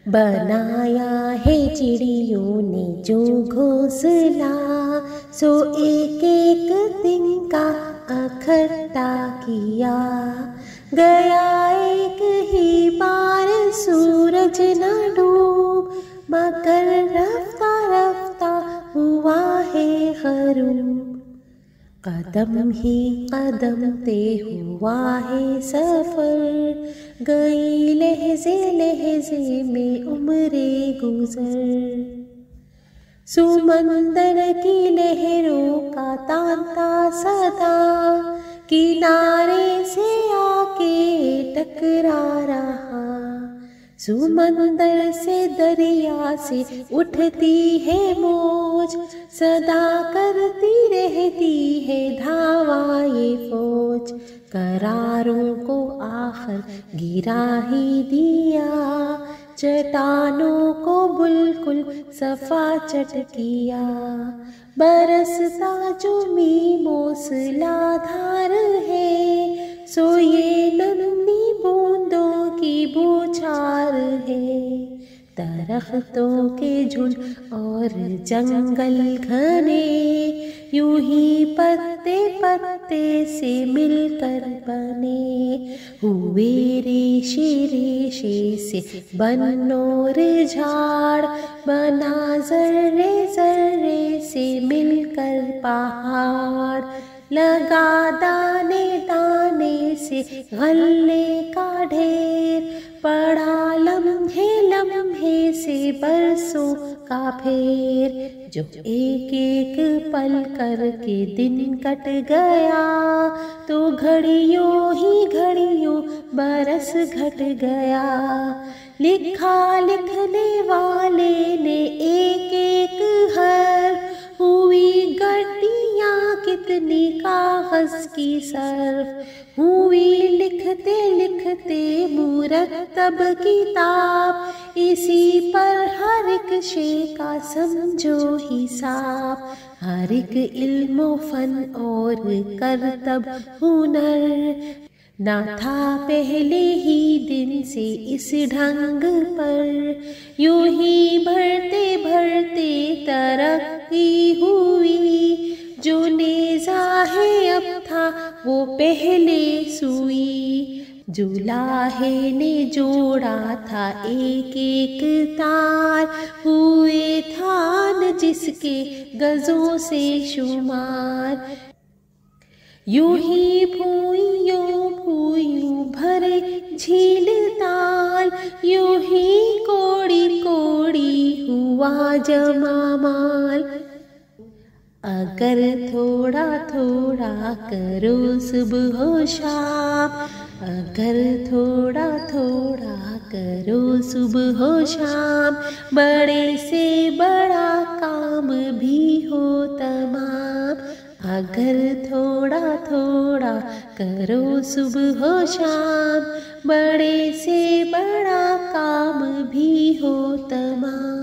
बनाया है चिड़ियों ने जो घोंसला, सो एक एक तिनका इकट्ठा किया। गया एक ही बार सूरज न डूब, मगर रफ्ता रफ्ता हुआ है गरूब। कदम ही कदम ते हुआ है सफर, गई लहज़े लहज़े में उम्रे गुजर। समंदर की लहरों का तांता सदा, किनारे से आके टकरा रहा। समंदर से दरिया से उठती है मौज, सदा करती रहती है धावा ये फौज। करारों को आखिर गिरा ही दिया, चट्टानों को बिल्कुल सफा चट किया। बरसता जो मी मूसलाधार है, सो ये नन्ही बूंदों की बौछार है। दरख्तों के झुंड और जंगल घने, यूं ही पत्ते पत्ते से मिलकर बने। हुए रेशे रेशे से बन और झाड़, बना जर्रे जर्रे से मिलकर पहाड़। लगा दाने दाने से गल्ले का ढेर, पड़ा लम्हे लम्हे से बरसों का फेर। जो एक एक पल करके दिन कट गया, तो घड़ियों ही घड़ियों बरस घट गया। लिखा लिखने वाले ने एक एक हर, हुई गड्डियाँ कितनी कागज की सर्फ। हुई लिखते लिखते मुरत्तब किताब, इसी पर हर एक शे का समझो हिसाब। हर एक इल्मो फन और करतब हुनर, ना था पहले ही दिन से इस ढंग पर। यूं ही बढ़ते बढ़ते तरक्की हुई, जो नेज़ा है अब था वो पहले सुई। जो लाहे ने जोड़ा था एक एक तार, हुए थान जिसके गजों से शुमार। यूं ही भूइयों भूइयों भरे झील ताल, यूं ही कोड़ी कोड़ी हुआ जमा माल। अगर थोड़ा थोड़ा करो सुबह शाम, अगर थोड़ा थोड़ा करो सुबह शाम, बड़े से बड़ा काम भी हो तमाम। अगर थोड़ा थोड़ा करो सुबह शाम, बड़े से बड़ा काम भी हो तमाम।